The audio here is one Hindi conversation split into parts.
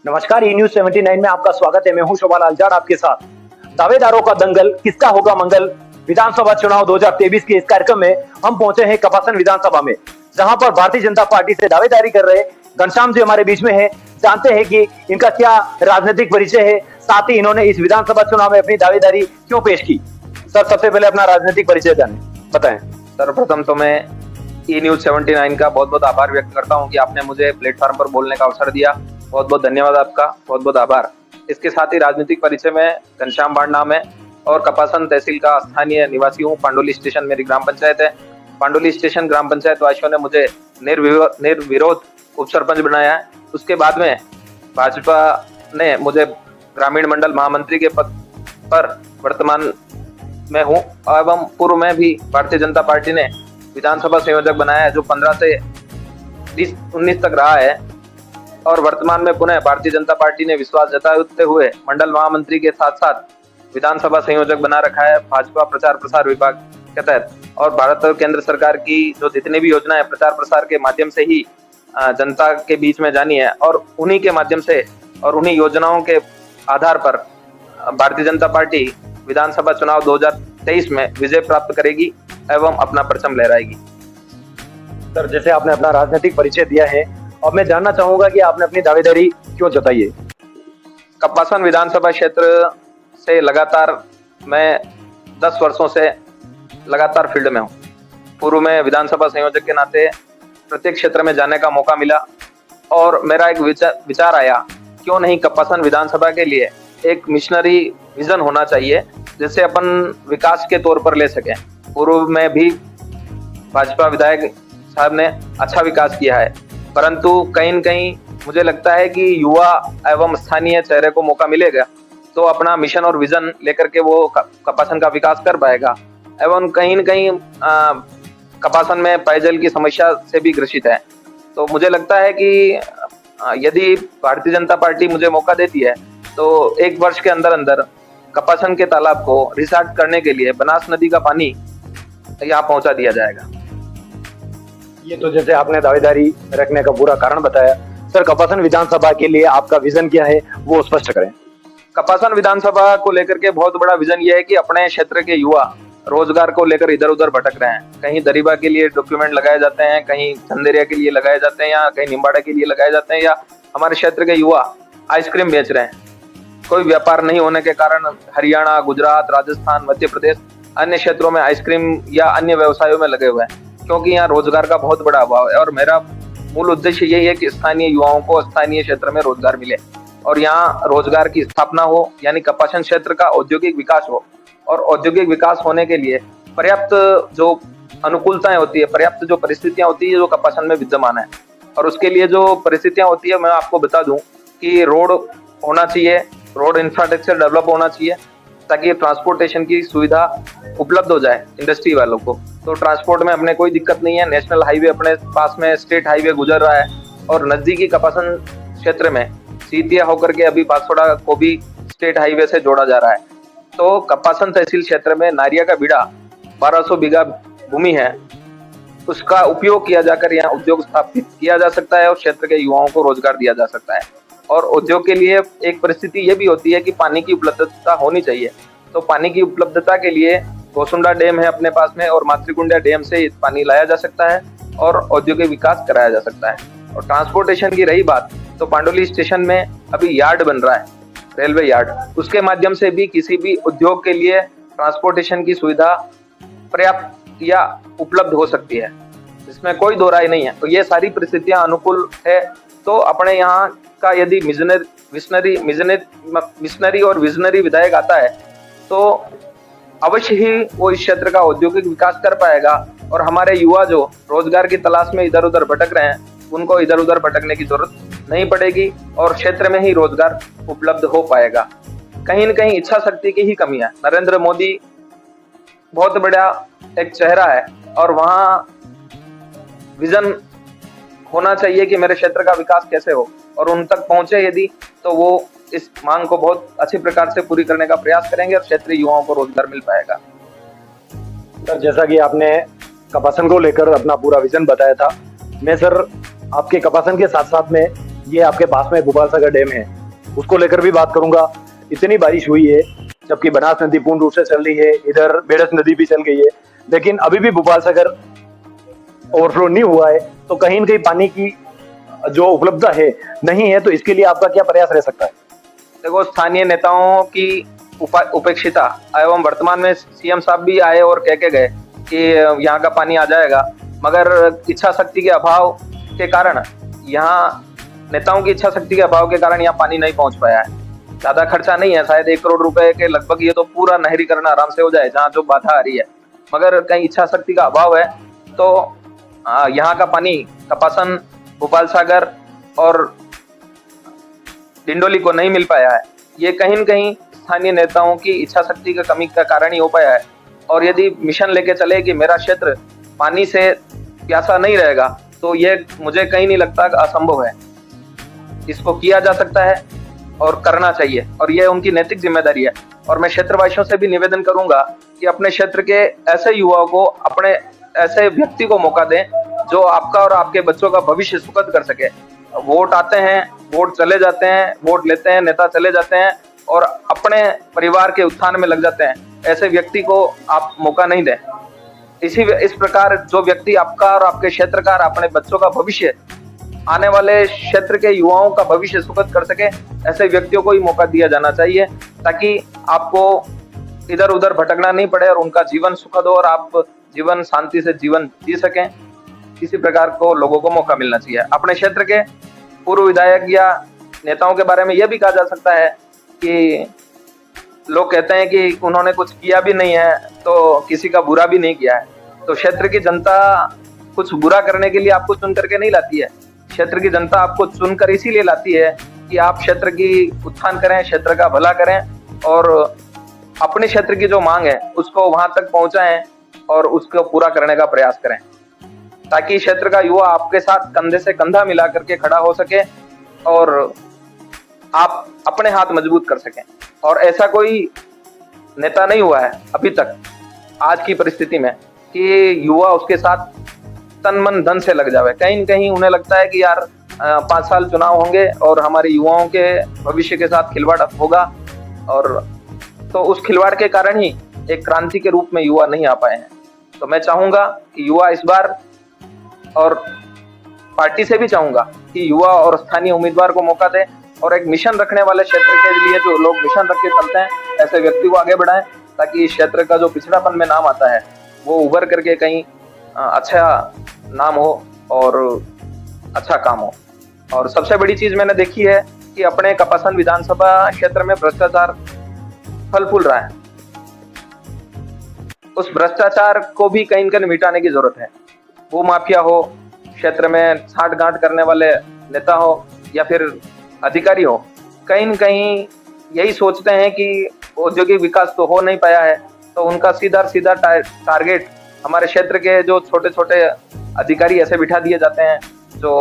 नमस्कार, ई न्यूज 79 में आपका स्वागत है। मैं हूं शोभा लाल जाट आपके साथ। दावेदारों का दंगल, किसका होगा मंगल, विधानसभा चुनाव 2023 के इस कार्यक्रम में हम पहुंचे हैं कपासन विधानसभा में, जहां पर भारतीय जनता पार्टी से दावेदारी कर रहे घनश्याम जी हमारे बीच में है। जानते हैं कि इनका क्या राजनीतिक परिचय है, साथ ही इन्होंने इस विधानसभा चुनाव में अपनी दावेदारी क्यों पेश की। सर, सबसे पहले अपना राजनीतिक परिचय बताएं। सर्वप्रथम तो मैं ई न्यूज 79 का बहुत बहुत आभार व्यक्त करता हूं कि आपने मुझे प्लेटफॉर्म पर बोलने का अवसर दिया। बहुत बहुत धन्यवाद आपका, बहुत बहुत आभार। इसके साथ ही राजनीतिक परिचय में घनश्याम बाण नाम है और कपासन तहसील का स्थानीय निवासी हूँ। पांडुली स्टेशन मेरी ग्राम पंचायत है। पांडुली स्टेशन ग्राम पंचायत वासियों ने मुझे निर्विरोध उप सरपंच बनाया है। उसके बाद में भाजपा ने मुझे ग्रामीण मंडल महामंत्री के पद पर वर्तमान में हूँ एवं पूर्व में भी भारतीय जनता पार्टी ने विधानसभा संयोजक बनाया है, जो 15 से 19 तक रहा है। और वर्तमान में पुनः भारतीय जनता पार्टी ने विश्वास जताते हुए मंडल महामंत्री के साथ साथ विधानसभा संयोजक बना रखा है भाजपा प्रचार प्रसार विभाग के तहत। और भारत और केंद्र सरकार की जो जितनी भी योजना है प्रचार प्रसार के माध्यम से ही जनता के बीच में जानी है और उन्हीं के माध्यम से और उन्हीं योजनाओं के आधार पर भारतीय जनता पार्टी विधानसभा चुनाव 2023 में विजय प्राप्त करेगी एवं अपना परचम लहराएगी। सर, जैसे आपने अपना राजनीतिक परिचय दिया है, अब मैं जानना चाहूंगा कि आपने अपनी दावेदारी क्यों जताई है। कपासन विधानसभा क्षेत्र से लगातार मैं 10 वर्षों से लगातार फील्ड में हूँ। पूर्व में विधानसभा संयोजक के नाते प्रत्येक क्षेत्र में जाने का मौका मिला और मेरा एक विचार आया, क्यों नहीं कपासन विधानसभा के लिए एक मिशनरी विजन होना चाहिए जिसे अपन विकास के तौर पर ले सकें। पूर्व में भी भाजपा विधायक साहब ने अच्छा विकास किया है, परंतु कहीं न कहीं मुझे लगता है कि युवा एवं स्थानीय चेहरे को मौका मिलेगा तो अपना मिशन और विजन लेकर के वो कपासन का विकास कर पाएगा। एवं कहीं न कहीं कपासन में पेयजल की समस्या से भी ग्रसित है। तो मुझे लगता है कि यदि भारतीय जनता पार्टी मुझे मौका देती है तो 1 वर्ष के अंदर अंदर कपासन के तालाब को रिस्टार्ट करने के लिए बनास नदी का पानी यहाँ पहुंचा दिया जाएगा। ये तो जैसे आपने दावेदारी रखने का पूरा कारण बताया। सर, कपासन विधानसभा के लिए आपका विजन क्या है, वो स्पष्ट करें। कपासन विधानसभा को लेकर के बहुत बड़ा विजन ये है कि अपने क्षेत्र के युवा रोजगार को लेकर इधर उधर भटक रहे हैं। कहीं दरीबा के लिए डॉक्यूमेंट लगाए जाते हैं, कहीं चंदेरिया के लिए लगाए जाते हैं, या कहीं निम्बाड़ा के लिए लगाए जाते हैं, या हमारे क्षेत्र के युवा आइसक्रीम बेच रहे हैं। कोई व्यापार नहीं होने के कारण हरियाणा, गुजरात, राजस्थान, मध्य प्रदेश अन्य क्षेत्रों में आइसक्रीम या अन्य व्यवसायों में लगे हुए हैं, क्योंकि यहाँ रोजगार का बहुत बड़ा अभाव है। और मेरा मूल उद्देश्य यही है कि स्थानीय युवाओं को स्थानीय क्षेत्र में रोजगार मिले और यहाँ रोजगार की स्थापना हो, यानी कपासन क्षेत्र का औद्योगिक विकास हो। और औद्योगिक विकास होने के लिए पर्याप्त जो अनुकूलताएं होती है, पर्याप्त जो परिस्थितियां होती है, जो कपासन में विद्यमान है। और उसके लिए जो परिस्थितियां होती है, मैं आपको बता दूं कि रोड होना चाहिए, रोड इंफ्रास्ट्रक्चर डेवलप होना चाहिए ताकि ट्रांसपोर्टेशन की सुविधा उपलब्ध हो जाए इंडस्ट्री वालों को। तो ट्रांसपोर्ट में अपने कोई दिक्कत नहीं है। नेशनल हाईवे अपने पास में, स्टेट हाईवे गुजर रहा है और नजदीकी कपासन क्षेत्र में सीतिया होकर के अभी बांसवाड़ा को भी स्टेट हाईवे से जोड़ा जा रहा है। तो कपासन तहसील क्षेत्र में नारिया का बीड़ा 1200 बीघा भूमि है, उसका उपयोग किया जाकर यहाँ उद्योग स्थापित किया जा सकता है और क्षेत्र के युवाओं को रोजगार दिया जा सकता है। और उद्योग के लिए एक परिस्थिति ये भी होती है कि पानी की उपलब्धता होनी चाहिए। तो पानी की उपलब्धता के लिए गोसुंडा डैम है अपने पास में और मातृकुंडिया डैम से पानी लाया जा सकता है और औद्योगिक विकास कराया जा सकता है। और ट्रांसपोर्टेशन की रही बात, तो पांडुली स्टेशन में अभी यार्ड बन रहा है, रेलवे यार्ड। उसके माध्यम से भी किसी भी उद्योग के लिए ट्रांसपोर्टेशन की सुविधा पर्याप्त या उपलब्ध हो सकती है, इसमें कोई दो राय नहीं है। तो ये सारी परिस्थितियां अनुकूल है। तो अपने यहाँ का यदि मिशनरी और विजनरी विधायक आता है तो अवश्य ही वो इस क्षेत्र का औद्योगिक विकास कर पाएगा और हमारे युवा जो रोजगार की तलाश में इधर उधर भटक रहे हैं उनको इधर उधर भटकने की जरूरत नहीं पड़ेगी और क्षेत्र में ही रोजगार उपलब्ध हो पाएगा। कहीं न कहीं इच्छा शक्ति की ही कमी है। नरेंद्र मोदी बहुत बड़ा एक चेहरा है और वहाँ विजन होना चाहिए कि मेरे क्षेत्र का विकास कैसे हो, और उन तक पहुंचे यदि तो वो इस मांग को बहुत अच्छी प्रकार से पूरी करने का प्रयास करेंगे और क्षेत्रीय युवाओं को रोजगार मिल पाएगा। सर, जैसा कि आपने कपासन को लेकर अपना पूरा विजन बताया था, मैं सर आपके कपासन के साथ साथ में ये आपके पास में भोपाल सागर डैम है, उसको लेकर भी बात करूंगा। इतनी बारिश हुई है, जबकि बनास नदी पूर्ण रूप से चल रही है, इधर बेड़स नदी भी चल गई है, लेकिन अभी भी भोपाल सागर ओवरफ्लो नहीं हुआ है। तो कहीं न कहीं पानी की जो उपलब्धता है नहीं है, तो इसके लिए आपका क्या प्रयास रह सकता है? देखो, स्थानीय नेताओं की उपेक्षिता एवं वर्तमान में सीएम साहब भी आए और कह के गए कि यहाँ का पानी आ जाएगा, मगर इच्छा शक्ति के अभाव के कारण यहाँ नेताओं की इच्छा शक्ति के अभाव के कारण यहाँ पानी नहीं पहुंच पाया है। ज्यादा खर्चा नहीं है, शायद 1 करोड़ रुपए के लगभग ये तो पूरा नहरीकरण आराम से हो जाए जहाँ जो बाधा आ रही है, मगर कहीं इच्छा शक्ति का अभाव है। तो यहाँ का पानी कपासन, भोपाल सागर और डिंडोली को नहीं मिल पाया है। ये कहीं न कहीं स्थानीय नेताओं की इच्छा शक्ति की कमी का कारण ही हो पाया है। और यदि मिशन लेके चले कि मेरा क्षेत्र पानी से प्यासा नहीं रहेगा, तो ये मुझे कहीं नहीं लगता कि असंभव है। इसको किया जा सकता है और करना चाहिए, और ये उनकी नैतिक जिम्मेदारी है। और मैं क्षेत्रवासियों से भी निवेदन करूंगा कि अपने क्षेत्र के ऐसे युवाओं को, अपने ऐसे व्यक्ति को मौका दें जो आपका और आपके बच्चों का भविष्य सुखद कर सके। वोट आते हैं, वोट चले जाते हैं, वोट लेते हैं, नेता चले जाते हैं और अपने परिवार के उत्थान में लग जाते हैं। ऐसे व्यक्ति को आप मौका नहीं दें। इस प्रकार जो व्यक्ति आपका और आपके क्षेत्र का और अपने बच्चों का भविष्य, आने वाले क्षेत्र के युवाओं का भविष्य सुखद कर सके, ऐसे व्यक्तियों को ही मौका दिया जाना चाहिए, ताकि आपको इधर उधर भटकना नहीं पड़े और उनका जीवन सुखद हो और आप जीवन शांति से जीवन जी सकें। किसी प्रकार को लोगों को मौका मिलना चाहिए। अपने क्षेत्र के पूर्व विधायक या नेताओं के बारे में यह भी कहा जा सकता है कि लोग कहते हैं कि उन्होंने कुछ किया भी नहीं है तो किसी का बुरा भी नहीं किया है। तो क्षेत्र की जनता कुछ बुरा करने के लिए आपको चुन करके नहीं लाती है। क्षेत्र की जनता आपको चुनकर इसीलिए लाती है कि आप क्षेत्र की उत्थान करें, क्षेत्र का भला करें और अपने क्षेत्र की जो मांग है उसको वहां तक पहुंचाएं और उसको पूरा करने का प्रयास करें, ताकि क्षेत्र का युवा आपके साथ कंधे से कंधा मिला करके खड़ा हो सके और आप अपने हाथ मजबूत कर सकें। और ऐसा कोई नेता नहीं हुआ है अभी तक आज की परिस्थिति में कि युवा उसके साथ तन मन धन से लग जावे। कहीं न कहीं उन्हें लगता है कि यार 5 साल चुनाव होंगे और हमारे युवाओं के भविष्य के साथ खिलवाड़ होगा, और तो उस खिलवाड़ के कारण ही एक क्रांति के रूप में युवा नहीं आ पाए हैं। तो मैं चाहूंगा कि युवा इस बार, और पार्टी से भी चाहूंगा कि युवा और स्थानीय उम्मीदवार को मौका दें और एक मिशन रखने वाले क्षेत्र के लिए जो लोग मिशन रख के चलते हैं, ऐसे व्यक्ति को आगे बढ़ाएं, ताकि इस क्षेत्र का जो पिछड़ापन में नाम आता है वो उभर करके कहीं अच्छा नाम हो और अच्छा काम हो। और सबसे बड़ी चीज मैंने देखी है कि अपने कपासन विधानसभा क्षेत्र में भ्रष्टाचार फल फूल रहा है। उस भ्रष्टाचार को भी कहीं न कहीं मिटाने की जरूरत है। वो माफिया हो, क्षेत्र में साठ गांठ करने वाले नेता हो या फिर अधिकारी हो, कहीं न कहीं यही सोचते हैं कि औद्योगिक विकास तो हो नहीं पाया है, तो उनका सीधा टारगेट हमारे क्षेत्र के जो छोटे छोटे अधिकारी ऐसे बिठा दिए जाते हैं जो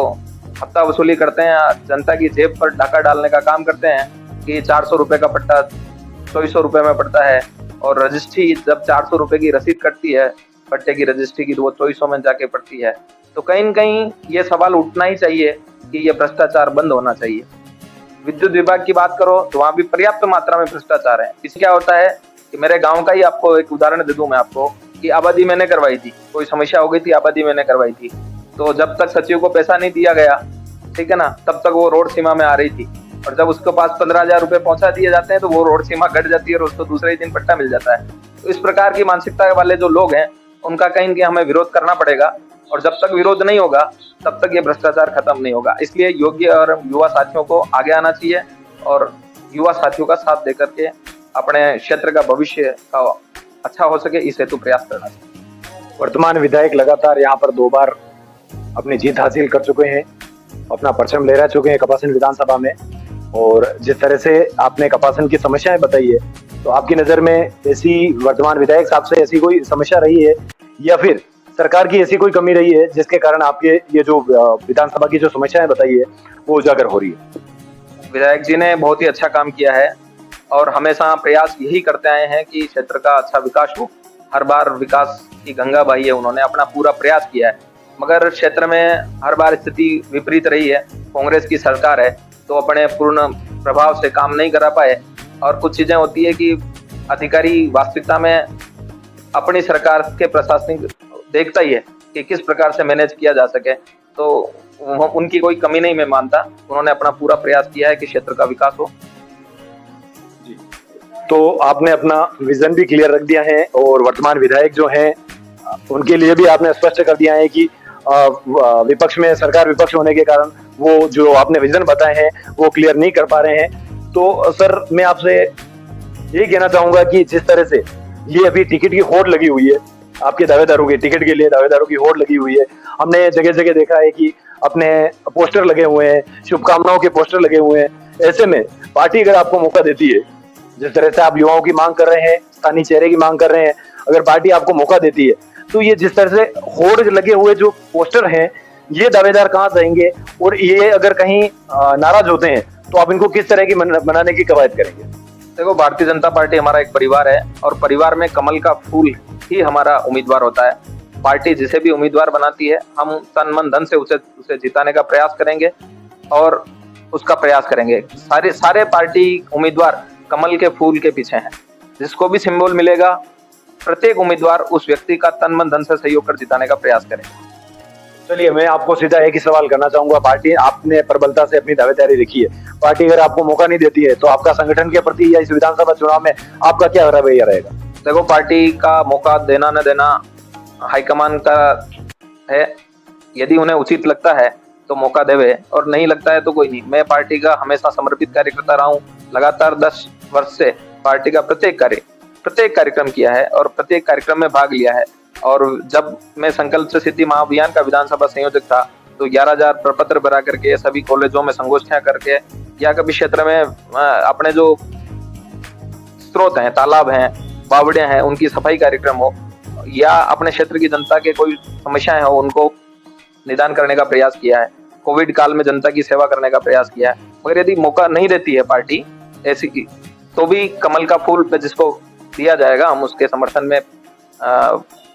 हफ्ता वसूली करते हैं, जनता की जेब पर डाका डालने का काम करते हैं कि 400 रुपए का पट्टा 2400 रुपए में पड़ता है, और रजिस्ट्री जब 400 रुपए की रसीद कटती है पट्टे की रजिस्ट्री की, तो वो 2400 में जाके पड़ती है। तो कहीं न कहीं ये सवाल उठना ही चाहिए कि ये भ्रष्टाचार बंद होना चाहिए। विद्युत विभाग की बात करो तो वहाँ भी पर्याप्त मात्रा में भ्रष्टाचार है। इससे क्या होता है कि मेरे गांव का ही आपको एक उदाहरण दे दूं मैं आपको, कि आबादी मैंने करवाई थी, कोई समस्या हो गई थी, आबादी मैंने करवाई थी, तो जब तक सचिव को पैसा नहीं दिया गया, ठीक है ना, तब तक वो रोड सीमा में आ रही थी, और जब उसके पास 15,000 रुपए पहुंचा दिए जाते हैं तो वो रोड सीमा घट जाती है और उसको दूसरे ही दिन पट्टा मिल जाता है। तो इस प्रकार की मानसिकता वाले जो लोग हैं उनका कहीं न कहीं हमें विरोध करना पड़ेगा, और जब तक विरोध नहीं होगा तब तक ये भ्रष्टाचार खत्म नहीं होगा। इसलिए योग्य और युवा साथियों को आगे आना चाहिए और युवा साथियों का साथ देकर के अपने क्षेत्र का भविष्य का अच्छा हो सके, इस हेतु प्रयास करना चाहिए। वर्तमान विधायक लगातार यहाँ पर 2 बार अपनी जीत हासिल कर चुके हैं, अपना परचम लहरा चुके हैं कपासन विधानसभा में, और जिस तरह से आपने कपासन की समस्याएं बताई है, तो आपकी नजर में ऐसी वर्तमान विधायक साहब से ऐसी कोई समस्या रही है या फिर सरकार की ऐसी कोई कमी रही है जिसके कारण आपके ये जो विधानसभा की जो समस्याएं बताई है वो उजागर हो रही है? विधायक जी ने बहुत ही अच्छा काम किया है और हमेशा प्रयास यही करते आए हैं कि क्षेत्र का अच्छा विकास हो। हर बार विकास की गंगा बही है, उन्होंने अपना पूरा प्रयास किया है, मगर क्षेत्र में हर बार स्थिति विपरीत रही है। कांग्रेस की सरकार है तो अपने पूर्ण प्रभाव से काम नहीं करा पाए, और कुछ चीजें होती है कि अधिकारी वास्तविकता में अपनी सरकार के प्रशासनिक देखता ही है कि किस प्रकार से मैनेज किया जा सके, तो उनकी कोई कमी नहीं मैं मानता। उन्होंने अपना पूरा प्रयास किया है कि क्षेत्र का विकास हो। तो आपने अपना विजन भी क्लियर रख दिया है और वर्तमान विधायक जो हैं उनके लिए भी आपने स्पष्ट कर दिया है कि विपक्ष में सरकार विपक्ष होने के कारण वो जो आपने विजन बताए हैं वो क्लियर नहीं कर पा रहे हैं। तो सर मैं आपसे यही कहना चाहूंगा कि जिस तरह से ये अभी टिकट की होड़ लगी हुई है, आपके दावेदारों की टिकट के लिए दावेदारों की होड़ लगी हुई है, हमने जगह जगह देखा है कि अपने पोस्टर लगे हुए हैं, शुभकामनाओं के पोस्टर लगे हुए हैं। ऐसे में पार्टी अगर आपको मौका देती है, जिस तरह से आप युवाओं की मांग कर रहे हैं, स्थानीय चेहरे की मांग कर रहे हैं, अगर पार्टी आपको मौका देती है तो ये जिस तरह से होड़ लगे हुए जो पोस्टर हैं ये दावेदार कहाँ जाएंगे, और ये अगर कहीं नाराज होते हैं तो आप इनको किस तरह की मनाने की कवायद करेंगे? देखो, भारतीय जनता पार्टी हमारा एक परिवार है और परिवार में कमल का फूल ही हमारा उम्मीदवार होता है। पार्टी जिसे भी उम्मीदवार बनाती है हम तन मन धन से उसे जिताने का प्रयास करेंगे और उसका प्रयास करेंगे। सारे पार्टी उम्मीदवार कमल के फूल के पीछे हैं। जिसको भी सिंबल मिलेगा प्रत्येक उम्मीदवार उस व्यक्ति का तन मन धन से सहयोग कर जिताने का प्रयास करेंगे। चलिए मैं आपको सीधा एक ही सवाल करना चाहूंगा। पार्टी आपने प्रबलता से अपनी दावेदारी रखी है, पार्टी अगर आपको मौका नहीं देती है तो आपका संगठन के प्रति या इस विधानसभा चुनाव में आपका क्या रवैया रहेगा? देखो, पार्टी का मौका देना न देना हाईकमान का है। यदि उन्हें उचित लगता है तो मौका देवे और नहीं लगता है तो कोई नहीं। मैं पार्टी का हमेशा समर्पित कार्यकर्ता रहा हूँ। लगातार 10 वर्ष से पार्टी का प्रत्येक कार्यक्रम किया है और प्रत्येक कार्यक्रम में भाग लिया है। और जब मैं संकल्प से सिद्धि महाअभियान का विधानसभा संयोजक था तो 11,000 प्रपत्र भरा करके सभी कॉलेजों में संगोष्ठियां करके या कभी क्षेत्र में अपने जो स्रोत हैं, तालाब हैं, बावड़ियां हैं, उनकी सफाई कार्यक्रम हो या अपने क्षेत्र की जनता के कोई समस्याएं हो उनको निदान करने का प्रयास किया है। कोविड काल में जनता की सेवा करने का प्रयास किया है। मगर यदि मौका नहीं देती है पार्टी ऐसी की तो भी कमल का फूल पे जिसको दिया जाएगा हम उसके समर्थन में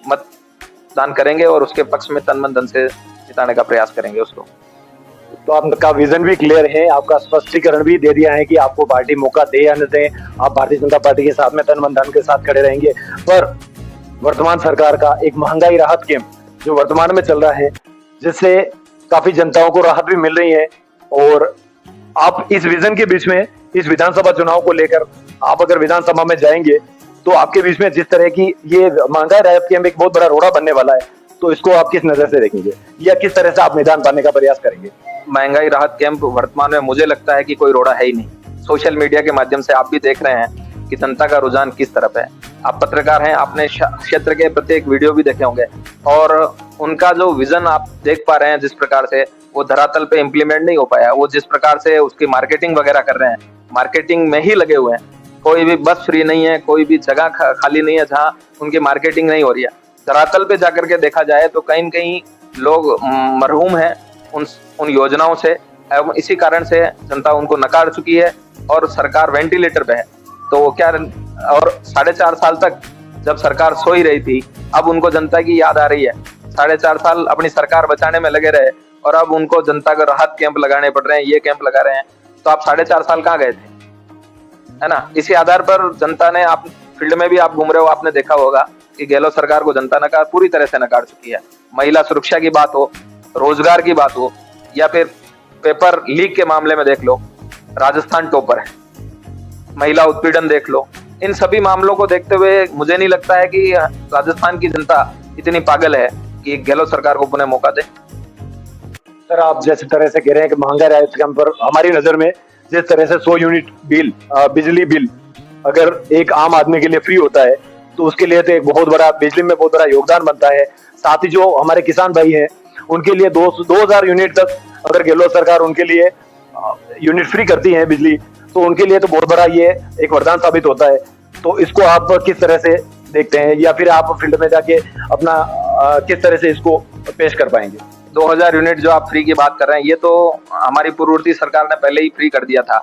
मतदान करेंगे और उसके पक्ष में तन मन धन से जिताने का प्रयास करेंगे उसको। तो आपका विजन भी क्लियर है, आपका स्पष्टीकरण भी दे दिया है कि आपको पार्टी मौका दे या न दे, आप भारतीय जनता पार्टी के साथ में तन मन धन के साथ खड़े रहेंगे। पर वर्तमान सरकार का एक महंगाई राहत कैंप जो वर्तमान में चल रहा है जिससे काफी जनताओं को राहत भी मिल रही है, और आप इस विजन के बीच में इस विधानसभा चुनाव को लेकर आप अगर विधानसभा में जाएंगे तो आपके बीच में जिस तरह की ये महंगाई राहत कैंप एक बहुत बड़ा रोड़ा बनने वाला है, तो इसको आप किस नजर से देखेंगे या किस तरह से आप मैदान पाने का प्रयास करेंगे? महंगाई राहत कैंप वर्तमान में मुझे लगता है कि कोई रोड़ा है ही नहीं। सोशल मीडिया के माध्यम से आप भी देख रहे हैं कि जनता का रुझान किस तरफ है। आप पत्रकार हैं, आपने क्षेत्र के प्रत्येक वीडियो भी देखे होंगे और उनका जो विजन आप देख पा रहे हैं जिस प्रकार से वो धरातल पे इम्प्लीमेंट नहीं हो पाया। वो जिस प्रकार से उसकी मार्केटिंग वगैरह कर रहे हैं, मार्केटिंग में ही लगे हुए हैं। कोई भी बस फ्री नहीं है, कोई भी जगह खाली नहीं है जहाँ उनकी मार्केटिंग नहीं हो रही है। धरातल पे जाकर के देखा जाए तो कहीं न कहीं लोग मरहूम हैं उन योजनाओं से, एवं इसी कारण से जनता उनको नकार चुकी है और सरकार वेंटिलेटर पे है। तो क्या, और 4.5 साल तक जब सरकार सो ही रही थी, अब उनको जनता की याद आ रही है। 4.5 साल अपनी सरकार बचाने में लगे रहे और अब उनको जनता को राहत कैंप लगाने पड़ रहे हैं, ये कैंप लगा रहे हैं। तो आप 4.5 साल कहाँ गए थे, है ना? इसी आधार पर जनता ने, आप फील्ड में भी आप घूम रहे हो, आपने देखा होगा कि गहलोत सरकार को जनता पूरी तरह से नकार चुकी है। महिला सुरक्षा की बात हो, रोजगार की बात हो या फिर पेपर लीक के मामले में देख लो, राजस्थान टॉपर है। महिला उत्पीड़न देख लो। इन सभी मामलों को देखते हुए मुझे नहीं लगता है कि राजस्थान की जनता इतनी पागल है कि गहलोत सरकार को पुनः मौका दे। सर, आप जिस तरह से कह रहे हैं कि महंगाई राहत कैंप पर हमारी नजर में जिस तरह से 100 यूनिट बिल, बिजली बिल अगर एक आम आदमी के लिए फ्री होता है तो उसके लिए तो एक बहुत बड़ा, बिजली में बहुत बड़ा योगदान बनता है। साथ ही जो हमारे किसान भाई हैं उनके लिए 2000 यूनिट तक अगर गहलोत सरकार उनके लिए यूनिट फ्री करती है बिजली, तो उनके लिए तो बहुत बड़ा ये एक वरदान साबित होता है। तो इसको आप किस तरह से देखते हैं, या फिर आप फील्ड में जाके अपना किस तरह से इसको पेश कर पाएंगे? 2000 यूनिट जो आप फ्री की बात कर रहे हैं, ये तो हमारी पूर्ववर्ती सरकार ने पहले ही फ्री कर दिया था,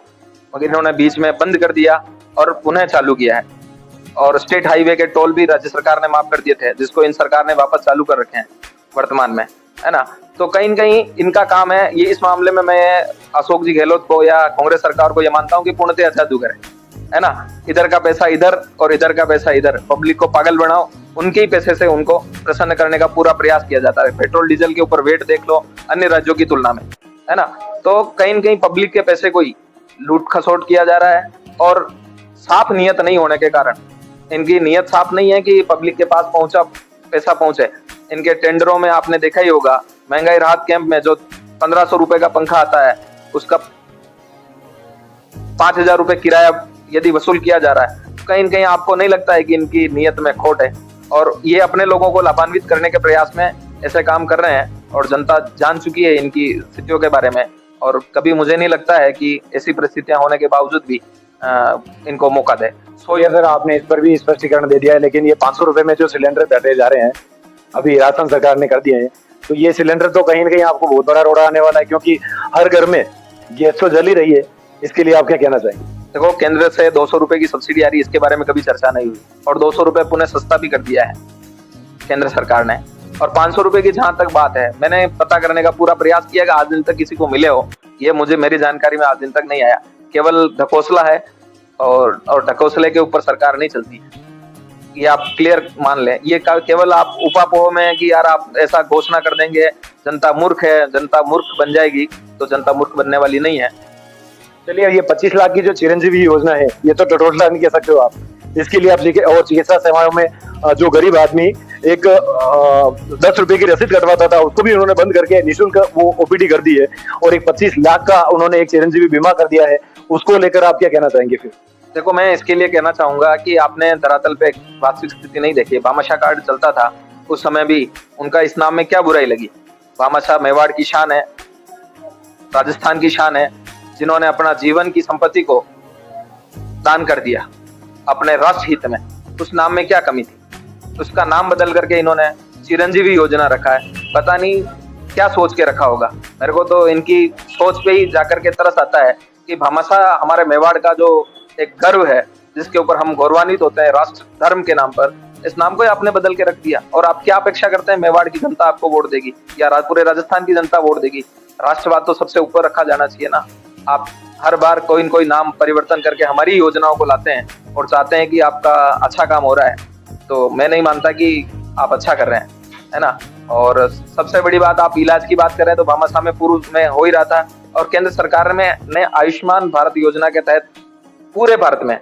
मगर इन्होंने बीच में बंद कर दिया और पुनः चालू किया है। और स्टेट हाईवे के टोल भी राज्य सरकार ने माफ कर दिए थे, जिसको इन सरकार ने वापस चालू कर रखे हैं वर्तमान में। है ना। तो कहीं न कहीं इनका काम है ये, इस मामले में मैं अशोक जी गहलोत को या कांग्रेस सरकार को ये मानता हूँ कि पूर्णतः जादूगर है ना। इधर का पैसा इधर और इधर का पैसा इधर, पब्लिक को पागल बनाओ, उनके ही पैसे से उनको प्रसन्न करने का पूरा प्रयास किया जाता है। पेट्रोल डीजल के ऊपर वेट देख लो अन्य राज्यों की तुलना में, है ना। तो कहीं न कहीं पब्लिक के पैसे को ही लूट खसोट किया जा रहा है, और साफ नियत नहीं होने के कारण, इनकी नियत साफ नहीं है कि पब्लिक के पास पैसा पहुंचे। इनके टेंडरों में आपने देखा ही होगा, महंगाई राहत कैंप में जो 1500 रुपए का पंखा आता है उसका 5000 रुपए किराया यदि वसूल किया जा रहा है, कहीं न कहीं आपको नहीं लगता है कि इनकी नियत में खोट है, और ये अपने लोगों को लाभान्वित करने के प्रयास में ऐसे काम कर रहे हैं, और जनता जान चुकी है इनकी स्थितियों के बारे में। और कभी मुझे नहीं लगता है कि ऐसी परिस्थितियां होने के बावजूद भी इनको मौका दे। तो ये सर आपने इस पर भी स्पष्टीकरण दे दिया है, लेकिन ये 500 रुपए में जो सिलेंडर बैठे जा रहे हैं अभी राजस्थान सरकार ने कर दिए हैं, तो ये सिलेंडर तो कहीं ना कहीं आपको बहुत बड़ा रोड़ा आने वाला है, क्योंकि हर घर में गैस तो जल ही रही है। इसके लिए आप क्या कहना चाहेंगे? देखो, केंद्र से 200 रुपए की सब्सिडी आ रही है, इसके बारे में कभी चर्चा नहीं हुई, और 200 रुपए पुनः सस्ता भी कर दिया है केंद्र सरकार ने। और 500 रुपए की जहां तक बात है, मैंने पता करने का पूरा प्रयास किया कि आज दिन तक किसी को मिले हो, ये मुझे मेरी जानकारी में आज दिन तक नहीं आया। केवल ढकोसला है, और ढकोसले के ऊपर सरकार नहीं चलती, ये आप क्लियर मान लें। ये केवल आप उपापोह में कि यार आप ऐसा घोषणा कर देंगे जनता मूर्ख है, जनता मूर्ख बन जाएगी, तो जनता मूर्ख बनने वाली नहीं है। चलिए, ये 25 लाख की जो चिरंजीवी योजना है, ये तो टटोटला नहीं कह सकते हो आप। इसके लिए आप और चिकित्सा सेवाओं में जो गरीब आदमी एक 10 रुपए की रसीद कटवाता था, उसको भी उन्होंने बंद करके निःशुल्क वो ओपीडी कर दी है, और एक 25 लाख का उन्होंने एक चिरंजीवी बीमा कर दिया है। उसको लेकर आप क्या कहना चाहेंगे? फिर देखो, मैं इसके लिए कहना चाहूंगा कि आपने धरातल पे वास्तविक स्थिति नहीं देखी। भामाशाह कार्ड चलता था उस समय भी, उनका इस नाम में क्या बुराई लगी? भामाशाह मेवाड़ की शान है, राजस्थान की शान है, जिन्होंने अपना जीवन की संपत्ति को दान कर दिया अपने राष्ट्र हित में। उस नाम में क्या कमी थी? उसका नाम बदल करके इन्होंने चिरंजीवी योजना रखा है। पता नहीं क्या सोच के रखा होगा। मेरे को तो इनकी सोच पे ही जाकर के तरस आता है कि भामाशाह हमारे मेवाड़ का जो एक गर्व है, जिसके ऊपर हम गौरवान्वित होते हैं राष्ट्र धर्म के नाम पर, इस नाम को आपने बदल के रख दिया। और आप क्या अपेक्षा करते हैं मेवाड़ की जनता आपको वोट देगी, या पूरे राजस्थान की जनता वोट देगी? राष्ट्रवाद तो सबसे ऊपर रखा जाना चाहिए ना। आप हर बार कोई न कोई नाम परिवर्तन करके हमारी योजनाओं को लाते हैं और चाहते हैं कि आपका अच्छा काम हो रहा है, तो मैं नहीं मानता कि आप अच्छा कर रहे हैं, है ना। और सबसे बड़ी बात, आप इलाज की बात कर रहे हैं, तो भामाशाह में पूर्व में हो ही रहा था, और केंद्र सरकार ने आयुष्मान भारत योजना के तहत पूरे भारत में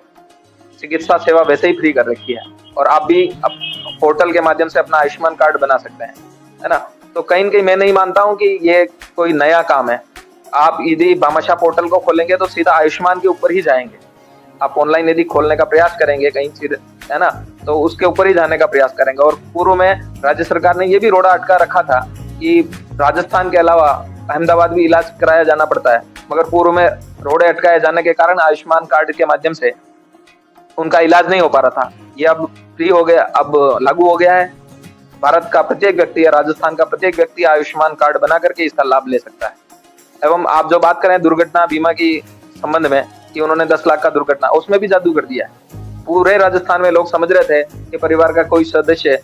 चिकित्सा सेवा वैसे ही फ्री कर रखी है, और आप भी पोर्टल के माध्यम से अपना आयुष्मान कार्ड बना सकते हैं, है ना। तो कहीं न कहीं मैं नहीं मानता हूं कि ये कोई नया काम है। आप यदि भामाशाह पोर्टल को खोलेंगे तो सीधा आयुष्मान के ऊपर ही जाएंगे। आप ऑनलाइन यदि खोलने का प्रयास करेंगे कहीं चीज, है ना, तो उसके ऊपर ही जाने का प्रयास करेंगे। और पूर्व में राज्य सरकार ने ये भी रोड़ा अटका रखा था कि राजस्थान के अलावा अहमदाबाद भी इलाज कराया जाना पड़ता है, मगर पूर्व में रोड़े अटकाए जाने के कारण आयुष्मान कार्ड के माध्यम से उनका इलाज नहीं हो पा रहा था। ये अब फ्री हो गया, अब लागू हो गया है। भारत का प्रत्येक व्यक्ति या राजस्थान का प्रत्येक व्यक्ति आयुष्मान कार्ड बना करके इसका लाभ ले सकता है। एवं आप जो बात करें दुर्घटना बीमा की संबंध में कि उन्होंने 10 लाख का दुर्घटना, उसमें भी जादू कर दिया है। पूरे राजस्थान में लोग समझ रहे थे कि परिवार का कोई सदस्य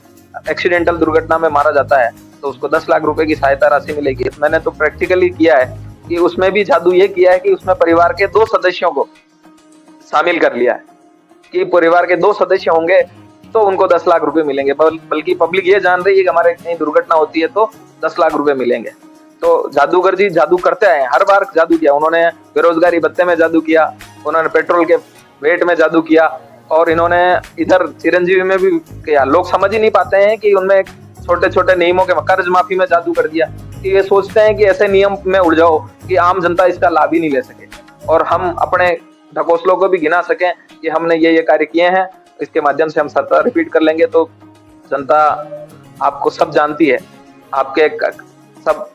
एक्सीडेंटल दुर्घटना में मारा जाता है तो उसको 10 लाख रुपए की सहायता राशि मिलेगी। मैंने तो प्रैक्टिकली किया है कि उसमें भी जादू ये किया है कि उसमें परिवार के 2 सदस्यों को शामिल कर लिया है कि परिवार के 2 सदस्य होंगे तो उनको 10 लाख रुपए मिलेंगे। बल्कि पब्लिक ये जान रही है कि हमारे कहीं दुर्घटना होती है तो 10 लाख रुपए मिलेंगे। तो जादूगर जी जादू करते आए, हर बार जादू किया उन्होंने। बेरोजगारी भत्ते में जादू किया उन्होंने, पेट्रोल के वेट में जादू किया, और इन्होंने इधर चिरंजीवी में भी किया। लोग समझ ही नहीं पाते हैं कि उनमें छोटे छोटे नियमों के कर्ज माफी में जादू कर दिया कि ये सोचते हैं कि ऐसे नियम में उड़ जाओ कि आम जनता इसका लाभ ही नहीं ले सके, और हम अपने ढकोसलों को भी गिना सकें कि हमने ये कार्य किए हैं, इसके माध्यम से हम सत्ता रिपीट कर लेंगे। तो जनता आपको सब जानती है, आपके सब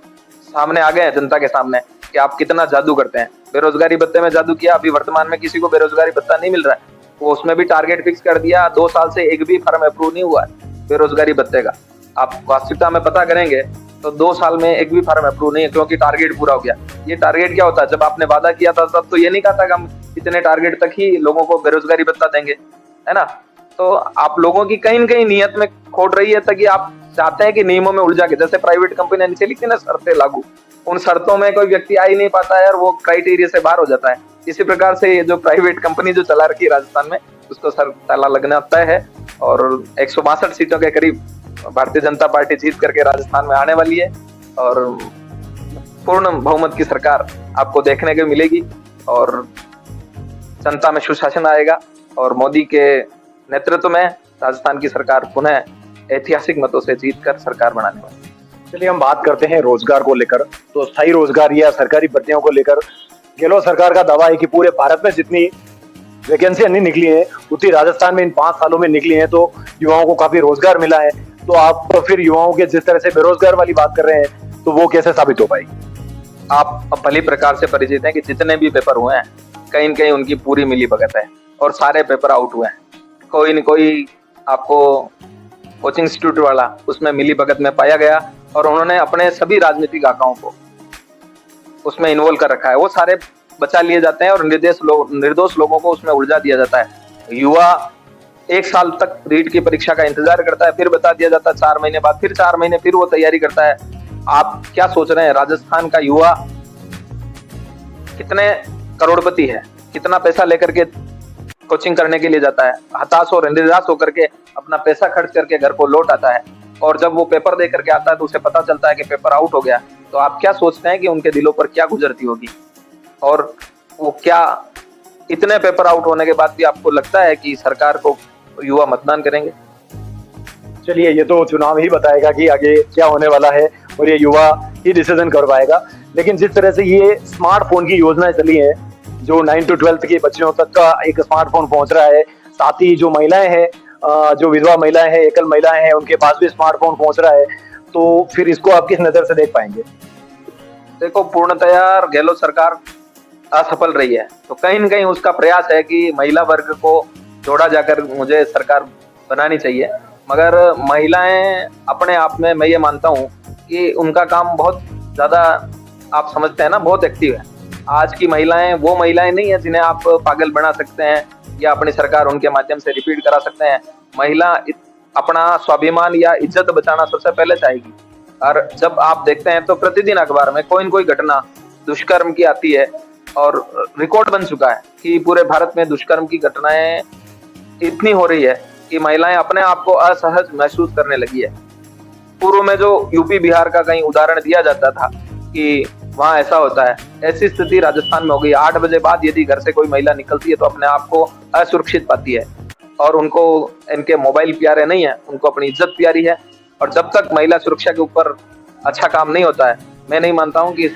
सामने आ गए हैं जनता के सामने कि आप कितना जादू करते हैं। बेरोजगारी भत्ते में जादू किया, अभी वर्तमान में किसी को बेरोजगारी भत्ता नहीं मिल रहा है, वो उसमें भी टारगेट फिक्स कर दिया। 2 साल से एक भी फर्म अप्रूव नहीं हुआ है बेरोजगारी भत्ते का। आप वास्तविकता में पता करेंगे तो 2 साल में एक भी फर्म अप्रूव नहीं है, क्योंकि टारगेट पूरा हो गया। ये टारगेट क्या होता है? जब आपने वादा किया था तब तो ये नहीं कहा था कि हम इतने टारगेट तक ही लोगों को बेरोजगारी भत्ता देंगे, है ना। तो आप लोगों की कहीं न कहीं नियत में खोट रही है ताकि आप चाहते हैं कि नियमों में उलझा के, जैसे प्राइवेट कंपनियां नीचे लिखती है ना शर्तें लागू, उन शर्तों में कोई व्यक्ति आ ही नहीं पाता है और वो क्राइटेरिया से बाहर हो जाता है। इसी प्रकार से ये जो प्राइवेट कंपनी जो चला रखी है राजस्थान में, उसको सर ताला लगना तय है और 162 सीटों के करीब भारतीय जनता पार्टी जीत करके राजस्थान में आने वाली है और पूर्ण बहुमत की सरकार आपको देखने को मिलेगी और जनता में सुशासन आएगा और मोदी के नेतृत्व में राजस्थान की सरकार पुनः ऐतिहासिक मतों से जीतकर सरकार बनाने वाली है। चलिए हम बात करते हैं रोजगार को लेकर। तो स्थायी रोजगार या सरकारी भर्तियों को लेकर गहलोत सरकार का दावा है कि पूरे भारत में जितनी वैकेंसियां नहीं निकली हैं उतनी राजस्थान में इन 5 सालों में निकली हैं, तो युवाओं को काफी रोजगार मिला है। तो आप फिर युवाओं के जिस तरह से बेरोजगार वाली बात कर रहे हैं तो वो कैसे साबित हो पाएगी? आप भली प्रकार से परिचित हैं कि जितने भी पेपर हुए हैं कहीं न कहीं उनकी पूरी मिली भगत है और सारे पेपर आउट हुए हैं। कोई न कोई आपको कोचिंग इंस्टीट्यूट वाला उसमें मिली भगत में पाया गया और उन्होंने अपने सभी राजनीतिक आकाओं को उसमें इन्वॉल्व कर रखा है। वो सारे बचा लिए जाते हैं और निर्दोष लोगों को उसमें उलझा दिया जाता है। युवा 1 साल तक रीट की परीक्षा का इंतजार करता है, फिर बता दिया जाता है 4 महीने बाद, फिर 4 महीने फिर वो तैयारी करता है। आप क्या सोच रहे हैं राजस्थान का युवा कितने करोड़पति है, कितना पैसा लेकर के कोचिंग करने के लिए जाता है, हताश और निराश होकर के अपना पैसा खर्च करके घर को लौट आता है और जब वो पेपर दे करके आता है तो उसे पता चलता है कि पेपर आउट हो गया। तो आप क्या सोचते हैं कि उनके दिलों पर क्या गुजरती होगी और वो क्या इतने पेपर आउट होने के बाद भी आपको लगता है कि सरकार को युवा मतदान करेंगे? चलिए ये तो चुनाव ही बताएगा कि आगे क्या होने वाला है और ये युवा ही डिसीजन कर पाएगा। लेकिन जिस तरह से ये स्मार्टफोन की योजनाएं चली हैं, जो 9 to 12 के बच्चों तक का एक स्मार्टफोन पहुंच रहा है, साथ ही जो महिलाएं हैं, जो विधवा महिलाएं हैं, एकल महिलाएं हैं, उनके पास भी स्मार्टफोन पहुंच रहा है, तो फिर इसको आप किस नजर से देख पाएंगे? देखो, पूर्णतया गहलोत सरकार असफल रही है तो कहीं न कहीं उसका प्रयास है कि महिला वर्ग को जोड़ा जाकर मुझे सरकार बनानी चाहिए। मगर महिलाएं अपने आप में मैं ये मानता हूँ कि उनका काम बहुत ज्यादा, आप समझते हैं ना, बहुत एक्टिव है। आज की महिलाएं वो महिलाएं नहीं है जिन्हें आप पागल बना सकते हैं या अपनी सरकार उनके माध्यम से रिपीट करा सकते हैं। महिला अपना स्वाभिमान या इज्जत बचाना सबसे पहले चाहेगी और जब आप देखते हैं तो प्रतिदिन अखबार में कोई न कोई घटना दुष्कर्म की आती है और रिकॉर्ड बन चुका है कि पूरे भारत में दुष्कर्म की घटनाएं इतनी हो रही है कि महिलाएं अपने आप को असहज महसूस करने लगी है। पूर्व में जो यूपी बिहार का कहीं उदाहरण दिया जाता था कि वहां ऐसा होता है, ऐसी स्थिति राजस्थान में हो गई। 8 बजे बाद यदि घर से कोई महिला निकलती है तो अपने आप को असुरक्षित पाती है और उनको इनके मोबाइल प्यारे नहीं है, उनको अपनी इज्जत प्यारी है। और जब तक महिला सुरक्षा के ऊपर अच्छा काम नहीं होता है, मैं नहीं मानता हूं कि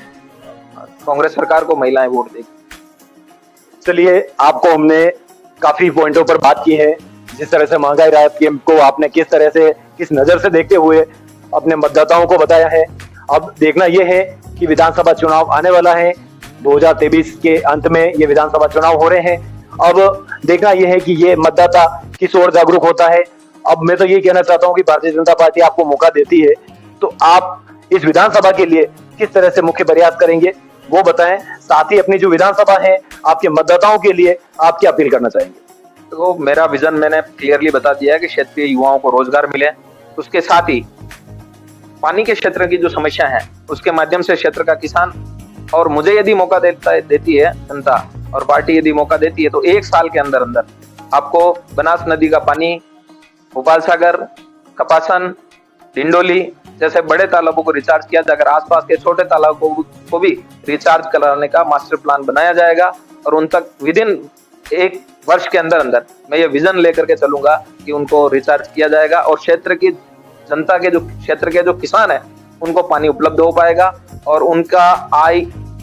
कांग्रेस सरकार को महिलाएं वोट देगी। चलिए, आपको हमने काफी पॉइंटों पर बात की है। जिस तरह से महंगाई राहत स्कीम को आपने किस तरह से, किस नजर से देखते हुए अपने मतदाताओं को बताया है। अब देखना यह है कि विधानसभा चुनाव आने वाला है। 2023 के अंत में ये विधानसभा चुनाव हो रहे हैं। अब देखना यह है कि ये मतदाता किस ओर जागरूक होता है। अब मैं तो ये कहना चाहता हूं कि भारतीय जनता पार्टी आपको मौका देती है, तो आप इस विधानसभा के लिए किस तरह से मुख्य प्रयास करेंगे वो बताएं। साथ ही अपनी जो विधानसभा है, आपके मतदाताओं के लिए आप क्या अपील करना चाहेंगे? तो मेरा विजन मैंने क्लियरली बता दिया है कि क्षेत्रीय युवाओं को रोजगार मिले। उसके साथ ही पानी के क्षेत्र की जो समस्या है उसके माध्यम से क्षेत्र का किसान, और मुझे यदि मौका देती है जनता और पार्टी यदि मौका देती है तो 1 साल के अंदर अंदर आपको बनास नदी का पानी, भोपाल सागर, कपासन, डिंडोली जैसे बड़े तालाबों को रिचार्ज किया जाकर आसपास के छोटे तालाबों को भी रिचार्ज कराने का मास्टर प्लान बनाया जाएगा और उन तक विदिन 1 वर्ष के अंदर अंदर मैं ये विजन लेकर के चलूंगा कि उनको रिचार्ज किया जाएगा और क्षेत्र की जनता के क्षेत्र के जो किसान है उनको पानी उपलब्ध हो पाएगा और उनका आय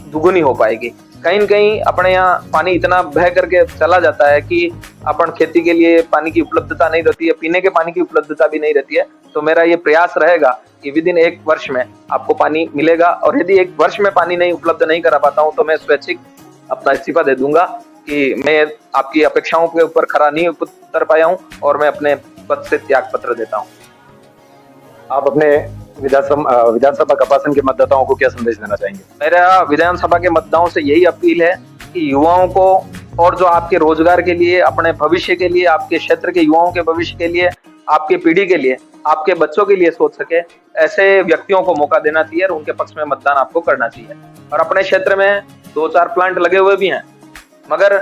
दुगुनी हो पाएगी। कहीं न कहीं अपने यहाँ पानी इतना बह करके चला जाता है कि अपन खेती के लिए पानी की उपलब्धता नहीं रहती है, पीने के पानी की उपलब्धता भी नहीं रहती है। तो मेरा ये प्रयास रहेगा कि विदिन 1 वर्ष में आपको पानी मिलेगा और यदि 1 वर्ष में पानी नहीं उपलब्ध नहीं करा पाता हूँ तो मैं स्वैच्छिक अपना इस्तीफा दे दूंगा कि मैं आपकी अपेक्षाओं के ऊपर खरा नहीं उतर पाया हूँ और मैं अपने पद से त्याग पत्र देता हूँ। आप अपने विधानसभा कपासन के मतदाताओं को क्या संदेश देना चाहेंगे? मेरा विधानसभा के मतदाताओं से यही अपील है कि युवाओं को और जो आपके रोजगार के लिए, अपने भविष्य के लिए, आपके क्षेत्र के युवाओं के भविष्य के लिए, आपकी पीढ़ी के लिए आपके बच्चों के लिए सोच सके, ऐसे व्यक्तियों को मौका देना चाहिए और उनके पक्ष में मतदान आपको करना चाहिए। और अपने क्षेत्र में 2-4 प्लांट लगे हुए भी हैं, मगर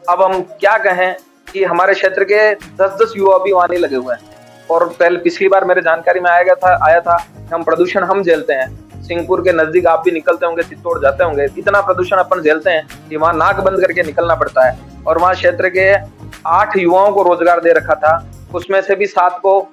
अब हम क्या कहें कि हमारे क्षेत्र के 10-10 युवा भी वहां नहीं लगे हुए हैं। और पहले पिछली बार मेरे जानकारी में आया था हम प्रदूषण हम झेलते हैं। सिंहपुर के नजदीक आप भी निकलते होंगे, चित्तौड़ जाते होंगे, इतना प्रदूषण अपन झेलते हैं कि वहां नाक बंद करके निकलना पड़ता है। और वहां क्षेत्र के 8 युवाओं को रोजगार दे रखा था, उसमें से भी 7 को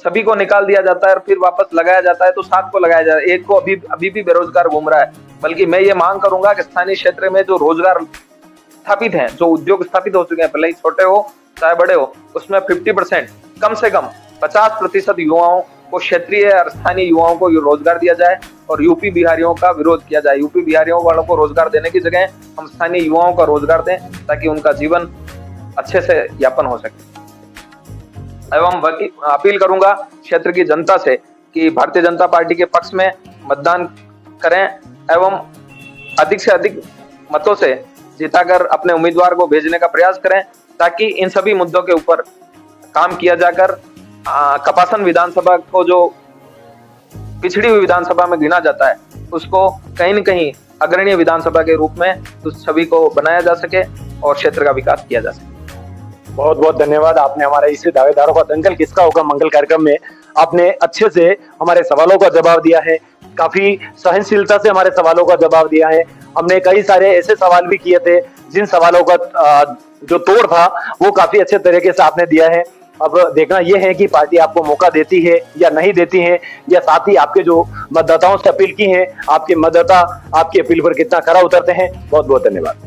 सभी को निकाल दिया जाता है और फिर वापस लगाया जाता है, तो 7 को लगाया जाता है, एक को अभी भी बेरोजगार घूम रहा है। बल्कि मैं ये मांग करूंगा कि स्थानीय क्षेत्र में जो रोजगार स्थापित हैं, जो उद्योग स्थापित हो चुके हैं, भले ही छोटे हो चाहे बड़े हो, उसमें 50% कम से कम 50% युवाओं को, क्षेत्रीय और स्थानीय युवाओं को रोजगार दिया जाए और यूपी बिहारियों का विरोध किया जाए। यूपी बिहारियों वालों को रोजगार देने की जगह हम स्थानीय युवाओं का रोजगार दें, ताकि उनका जीवन अच्छे से यापन हो सके। एवं अपील करूंगा क्षेत्र की जनता से कि भारतीय जनता पार्टी के पक्ष में मतदान करें एवं अधिक से अधिक मतों से जिताकर अपने उम्मीदवार को भेजने का प्रयास करें, ताकि इन सभी मुद्दों के ऊपर काम किया जाकर कपासन विधानसभा को, जो पिछड़ी हुई विधानसभा में गिना जाता है, उसको कहीं न कहीं अग्रणीय विधानसभा के रूप में तो सभी को बनाया जा सके और क्षेत्र का विकास किया जा सके। बहुत बहुत धन्यवाद। आपने हमारे इस दावेदारों का दंगल किसका होगा मंगल कार्यक्रम में आपने अच्छे से हमारे सवालों का जवाब दिया है, काफी सहनशीलता से हमारे सवालों का जवाब दिया है। हमने कई सारे ऐसे सवाल भी किए थे जिन सवालों का जो तोड़ था वो काफी अच्छे तरीके से आपने दिया है। अब देखना यह है कि पार्टी आपको मौका देती है या नहीं देती है, या साथ ही आपके जो मतदाताओं से अपील की है, आपके मतदाता आपकी अपील पर कितना खरा उतरते हैं। बहुत बहुत धन्यवाद।